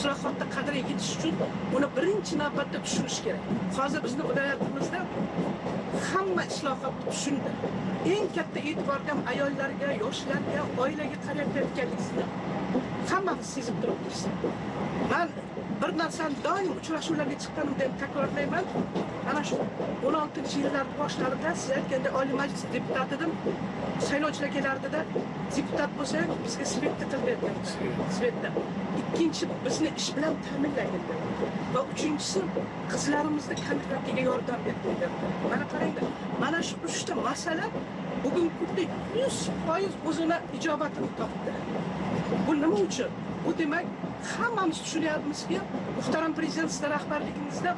islohotda qadriga yetish uchun uni birinchi navbatda tushunish kerak. Hozir bizning viloyatimizda hamma islohotni tushundi. Eng katta e'tibor ham ayollarga, yoshlarga, oilaga qaratayotganligini hammamiz sezib turibmiz. Men bir narsani doim uchrashuvlarga chiqqanimda ham takrorlayman. Ana shu 16-yillar boshlarida siz aytganda Oliy Majlis deputati edim. Saylovchilar kelardida deputat bo'lsa, bizga svetda til bergan. Svetda. Ikkinchi bizni ish bilan ta'minlagan. Va uchinchisi qizlarimizni kontrактga yordam bergan. Mana qaranglar, mana shu 3 ta masala bugungi kunda 100% o'zini ijobatini topdi. Bu nima uchun? Bu demak, hammamiz tushunyapmizki, muhtaram prezident sizlar rahbarligingizda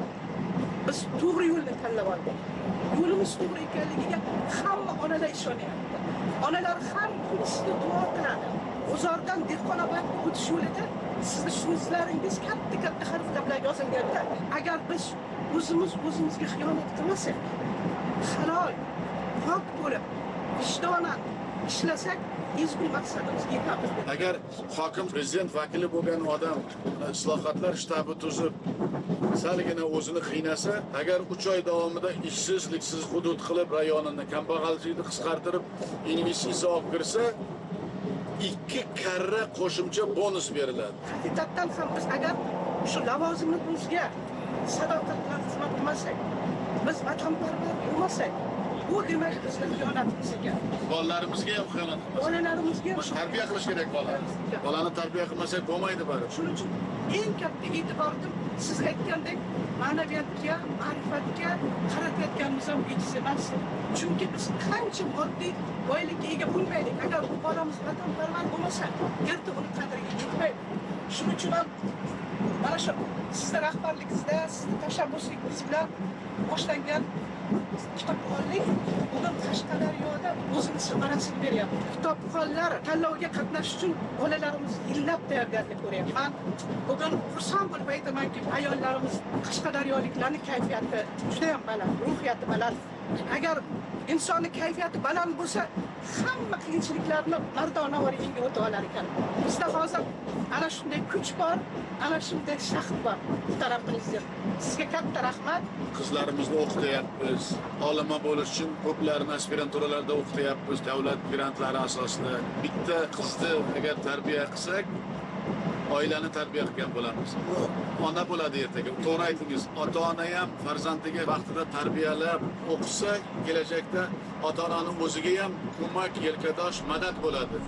biz to'g'ri yo'lni tanlab oldik. Yo'limiz to'g'ri ekanligiga hamma onalar ishonyapti. Onalar har kun sizni duo qiladi. G'uzordan Dehqonobodga o'tish yo'lida sizni so'zlaringiz katta harflar bilan yozilganda, agar biz o'zimizga xiyonat qilmasak, halol, pok bo'lib, vijdonan ishlasak, ezgu maqsadimizga yetamiz. Agar hokim prezident vakili bo'lgan odam islohotlar shtabi tuzib, salgina o'zini qiynasa, agar 3 oy davomida ishsizliksiz hudud qilib rayonini kambag'alchilikni qisqartirib, investitsiya olib kirsa, 2 karra qo'shimcha bonus beriladi. Haqiqatan ham biz agar shu lavozimimizga sadoqat bilan xizmat qilmasak, biz vatanparvar bo'lmasak, bu demak bizning xiyonatimiz ekan. Bolalarimizga ham xiyonat qilamiz. Bolalarimizga ham tarbiya qilish kerak bolani. Bolani tarbiya qilmasak bo'lmaydi baribir. Shuning uchun eng katta e'tiborni siz aytgandek ma'naviyatga, ma'rifatga qaratayotganimiz ham bejiz emas. Chunki biz qancha moddiy boylikka ega bo'lmaylik, agar bu bolamiz vatanparvar bo'lmasa, erta uni qadriga yetmaydi. Shuning uchun ham mana shu sizlar rahbarligingizda, sizning tashabbusligingiz bilan boshlangan kitobxonlik bugun Qashqadaryoda o'zini samarasini beryapti. Kitobxonlar tanlovga qatnashish uchun bolalarimiz yillab tayyorgarlik ko'ryapman. Bugun xursand bo'lib aytamanki, ayollarimiz Qashqadaryoliklarning kayfiyati juda ham baland, ruhiyati baland. Agar insonning kayfiyati baland bo'lsa, hamma qiyinchiliklarni mardonavor yengib o'ta olar ekan. Bizda hozir ana shunday kuch bor, ana shunday shaxt bor. Muhtaram prezident, sizga katta rahmat. Qizlarimizni o'qityapmiz. Olima bo'lish uchun ko'plarini aspiranturalarda o'qityapmiz, davlat grantlari asosida. Bitta qizni agar tarbiya qilsak, oilani tarbiya qilgan bo'lamiz. Ona bo'ladi ertaga. To'g'ri aytingiz. Ota-ona ham farzandiga vaqtida tarbiyalab o'qisa, kelajakda ota-onaning o'ziga ham ko'mak, yelkadosh, madad bo'ladi.